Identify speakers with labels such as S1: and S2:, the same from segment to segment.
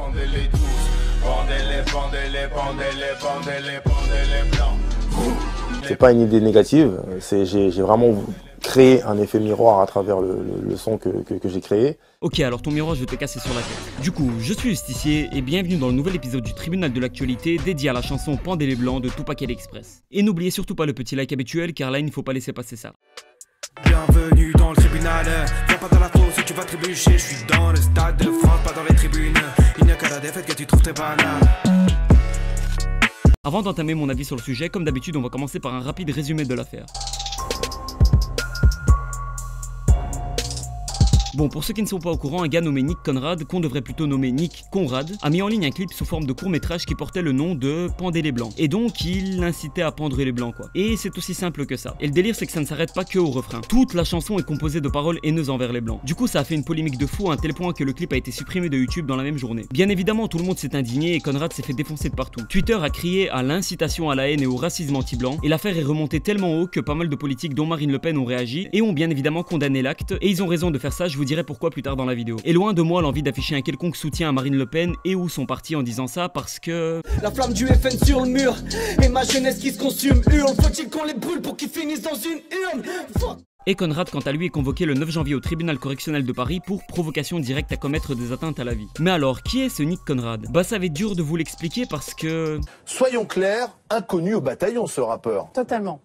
S1: Pendez-les tous, pendez-les, pendez-les, pendez-les, pendez-les, pendez-les blancs.
S2: C'est pas une idée négative, j'ai vraiment créé un effet miroir à travers le son que j'ai créé.
S3: Ok, alors ton miroir je vais te casser sur la tête. Du coup, je suis Justicier et bienvenue dans le nouvel épisode du Tribunal de l'actualité dédié à la chanson Pendez les blancs de Tupac Express. Et n'oubliez surtout pas le petit like habituel car là il ne faut pas laisser passer ça.
S4: Bienvenue dans le tribunal, viens pas dans la fosse si tu vas trébucher. Je suis dans le stade de France, pas dans les tribunes. Il n'y a qu'à la défaite que tu trouves tes bananes.
S3: Avant d'entamer mon avis sur le sujet, comme d'habitude on va commencer par un rapide résumé de l'affaire. Bon, pour ceux qui ne sont pas au courant, un gars nommé Nick Conrad, qu'on devrait plutôt nommer Nick Conrad, a mis en ligne un clip sous forme de court-métrage qui portait le nom de Pendez les blancs. Et donc, il incitait à pendre les blancs, quoi. Et c'est aussi simple que ça. Et le délire, c'est que ça ne s'arrête pas que au refrain. Toute la chanson est composée de paroles haineuses envers les blancs. Du coup, ça a fait une polémique de fou à un tel point que le clip a été supprimé de YouTube dans la même journée. Bien évidemment, tout le monde s'est indigné et Conrad s'est fait défoncer de partout. Twitter a crié à l'incitation à la haine et au racisme anti-blanc, et l'affaire est remontée tellement haut que pas mal de politiques, dont Marine Le Pen, ont réagi et ont bien évidemment condamné l'acte. Et ils ont raison de faire ça, je vous dirai pourquoi plus tard dans la vidéo. Et loin de moi l'envie d'afficher un quelconque soutien à Marine Le Pen et ou son parti en disant ça parce que...
S5: La flamme du FN sur le mur et ma jeunesse qui se consume hurle. Faut-il qu'on les brûle pour qu'ils finissent dans une urne?
S3: Et Conrad, quant à lui, est convoqué le 9 janvier au tribunal correctionnel de Paris pour provocation directe à commettre des atteintes à la vie. Mais alors, qui est ce Nick Conrad? Bah ça va être dur de vous l'expliquer parce que...
S6: Soyons clairs, inconnu au bataillon ce rappeur.
S7: Totalement.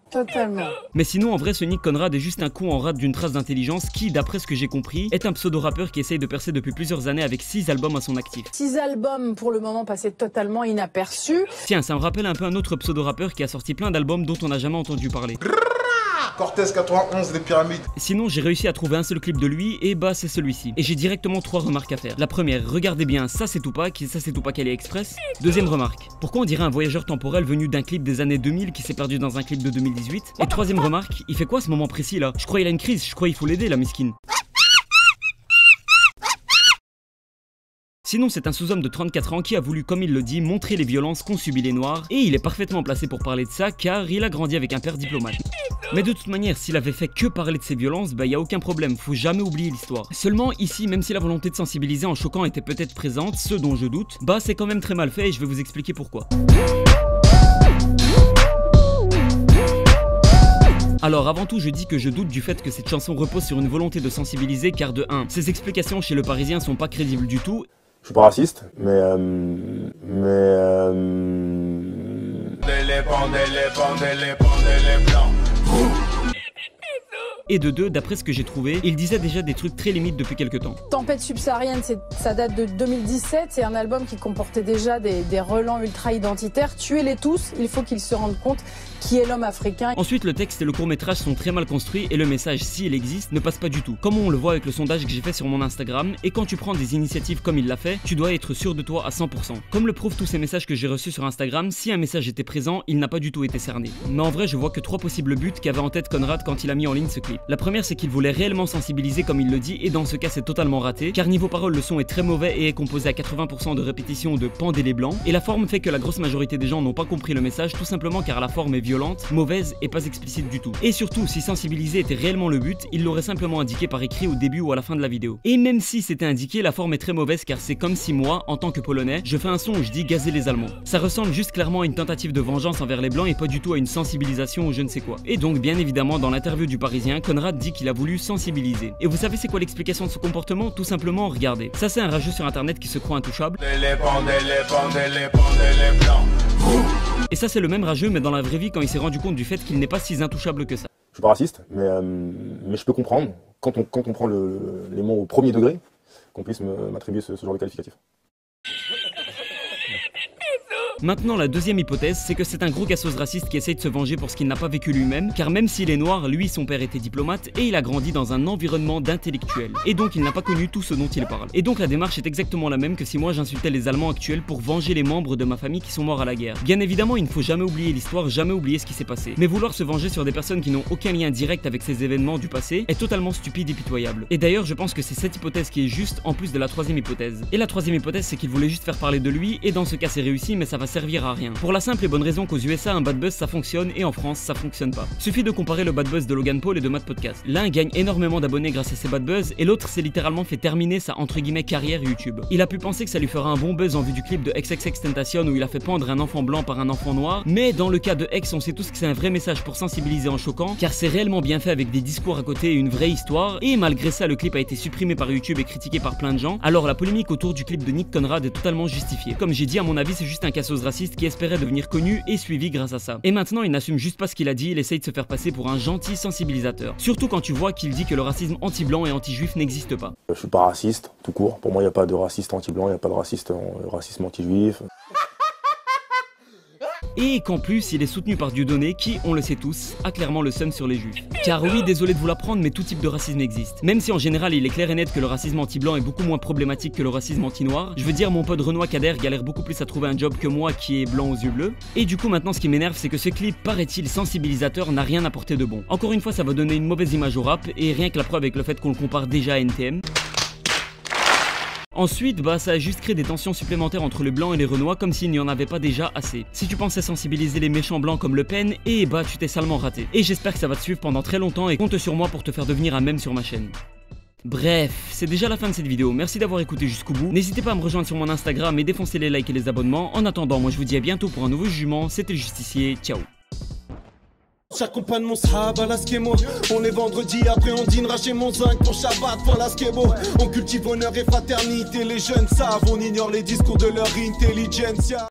S3: Mais sinon, en vrai, ce Nick Conrad est juste un con en rate d'une trace d'intelligence qui, d'après ce que j'ai compris, est un pseudo-rappeur qui essaye de percer depuis plusieurs années avec 6 albums à son actif.
S7: 6 albums pour le moment passés totalement inaperçus.
S3: Tiens, ça me rappelle un peu un autre pseudo-rappeur qui a sorti plein d'albums dont on n'a jamais entendu parler.
S6: Cortez 91, les pyramides.
S3: Sinon, j'ai réussi à trouver un seul clip de lui, et bah c'est celui-ci. Et j'ai directement 3 remarques à faire. La première, regardez bien, ça c'est Tupac, et ça c'est Tupac Express. Deuxième remarque, pourquoi on dirait un voyageur temporel venu d'un clip des années 2000 qui s'est perdu dans un clip de 2018? Et troisième remarque, il fait quoi à ce moment précis là? Je crois qu'il a une crise, je crois qu'il faut l'aider la miskine. Sinon, c'est un sous-homme de 34 ans qui a voulu, comme il le dit, montrer les violences qu'ont subi les Noirs, et il est parfaitement placé pour parler de ça car il a grandi avec un père diplomate. Mais de toute manière, s'il avait fait que parler de ces violences, bah y a aucun problème, faut jamais oublier l'histoire. Seulement ici, même si la volonté de sensibiliser en choquant était peut-être présente, ce dont je doute, bah c'est quand même très mal fait et je vais vous expliquer pourquoi. Alors avant tout je dis que je doute du fait que cette chanson repose sur une volonté de sensibiliser car de 1, ses explications chez le Parisien sont pas crédibles du tout.
S2: Je suis pas raciste, mais
S1: Pendez-les, pendez-les, pendez-les, pendez-les blancs.
S3: Et de 2, d'après ce que j'ai trouvé, il disait déjà des trucs très limites depuis quelques temps.
S7: Tempête subsaharienne, ça date de 2017, c'est un album qui comportait déjà des relents ultra identitaires. Tuez-les tous, il faut qu'ils se rendent compte qui est l'homme africain.
S3: Ensuite, le texte et le court-métrage sont très mal construits et le message, s'il existe, ne passe pas du tout. Comme on le voit avec le sondage que j'ai fait sur mon Instagram, et quand tu prends des initiatives comme il l'a fait, tu dois être sûr de toi à 100%. Comme le prouvent tous ces messages que j'ai reçus sur Instagram, si un message était présent, il n'a pas du tout été cerné. Mais en vrai, je vois que 3 possibles buts qu'avait en tête Conrad quand il a mis en ligne ce clip. La première, c'est qu'il voulait réellement sensibiliser comme il le dit, et dans ce cas c'est totalement raté, car niveau parole le son est très mauvais et est composé à 80% de répétitions de Pendez les blancs, et la forme fait que la grosse majorité des gens n'ont pas compris le message tout simplement car la forme est violente, mauvaise et pas explicite du tout. Et surtout, si sensibiliser était réellement le but, il l'aurait simplement indiqué par écrit au début ou à la fin de la vidéo. Et même si c'était indiqué, la forme est très mauvaise car c'est comme si moi, en tant que polonais, je fais un son où je dis gazer les Allemands. Ça ressemble juste clairement à une tentative de vengeance envers les blancs et pas du tout à une sensibilisation ou je ne sais quoi. Et donc bien évidemment dans l'interview du Parisien, Conrad dit qu'il a voulu sensibiliser. Et vous savez c'est quoi l'explication de ce comportement? Tout simplement regardez. Ça c'est un rageux sur internet qui se croit intouchable.
S1: Pendez-les, pendez-les, pendez-les, pendez-les blancs.
S3: Et ça c'est le même rageux mais dans la vraie vie quand il s'est rendu compte du fait qu'il n'est pas si intouchable que ça.
S2: je suis pas raciste, mais je peux comprendre quand on prend les mots au premier degré qu'on puisse m'attribuer ce genre de qualificatif.
S3: Maintenant, la deuxième hypothèse, c'est que c'est un gros cassos raciste qui essaye de se venger pour ce qu'il n'a pas vécu lui-même, car même s'il est noir, lui, son père était diplomate et il a grandi dans un environnement d'intellectuels. Et donc, il n'a pas connu tout ce dont il parle. Et donc, la démarche est exactement la même que si moi j'insultais les Allemands actuels pour venger les membres de ma famille qui sont morts à la guerre. Bien évidemment, il ne faut jamais oublier l'histoire, jamais oublier ce qui s'est passé. Mais vouloir se venger sur des personnes qui n'ont aucun lien direct avec ces événements du passé est totalement stupide et pitoyable. Et d'ailleurs, je pense que c'est cette hypothèse qui est juste en plus de la troisième hypothèse. Et la troisième hypothèse, c'est qu'il voulait juste faire parler de lui, et dans ce cas c'est réussi, mais ça va va servir à rien. Pour la simple et bonne raison qu'aux USA, un bad buzz ça fonctionne et en France ça fonctionne pas. Suffit de comparer le bad buzz de Logan Paul et de Matt Podcast. L'un gagne énormément d'abonnés grâce à ses bad buzz et l'autre s'est littéralement fait terminer sa entre guillemets carrière YouTube. Il a pu penser que ça lui fera un bon buzz en vue du clip de XXXTentacion où il a fait pendre un enfant blanc par un enfant noir, mais dans le cas de X, on sait tous que c'est un vrai message pour sensibiliser en choquant, car c'est réellement bien fait avec des discours à côté et une vraie histoire, et malgré ça le clip a été supprimé par YouTube et critiqué par plein de gens. Alors la polémique autour du clip de Nick Conrad est totalement justifiée. Comme j'ai dit, à mon avis c'est juste un cassos raciste qui espérait devenir connu et suivi grâce à ça. Et maintenant il n'assume juste pas ce qu'il a dit, il essaye de se faire passer pour un gentil sensibilisateur. Surtout quand tu vois qu'il dit que le racisme anti-blanc et anti-juif n'existe pas.
S2: Je suis pas raciste, tout court. Pour moi, il n'y a pas de raciste anti-blanc, il n'y a pas de racisme anti-juif.
S3: Et qu'en plus il est soutenu par Dieudonné qui, on le sait tous, a clairement le seum sur les juifs. Car oui, désolé de vous l'apprendre, mais tout type de racisme existe. Même si en général il est clair et net que le racisme anti-blanc est beaucoup moins problématique que le racisme anti-noir, je veux dire mon pote Renoir Kader galère beaucoup plus à trouver un job que moi qui est blanc aux yeux bleus. Et du coup maintenant ce qui m'énerve c'est que ce clip, paraît-il sensibilisateur, n'a rien apporté de bon. Encore une fois ça va donner une mauvaise image au rap, et rien que la preuve avec le fait qu'on le compare déjà à NTM. Ensuite, ça a juste créé des tensions supplémentaires entre les blancs et les renois comme s'il n'y en avait pas déjà assez. Si tu pensais sensibiliser les méchants blancs comme Le Pen, tu t'es salement raté. Et j'espère que ça va te suivre pendant très longtemps et compte sur moi pour te faire devenir un mème sur ma chaîne. Bref, c'est déjà la fin de cette vidéo, merci d'avoir écouté jusqu'au bout. N'hésitez pas à me rejoindre sur mon Instagram et défoncer les likes et les abonnements. En attendant, moi je vous dis à bientôt pour un nouveau jugement, c'était le Justicier, ciao.
S5: J'accompagne mon sahab à la skemo. On est vendredi, après on dînera chez mon zinc pour Shabbat, voilà ce qui est beau. On cultive honneur et fraternité, les jeunes savent, on ignore les discours de leur intelligentsia.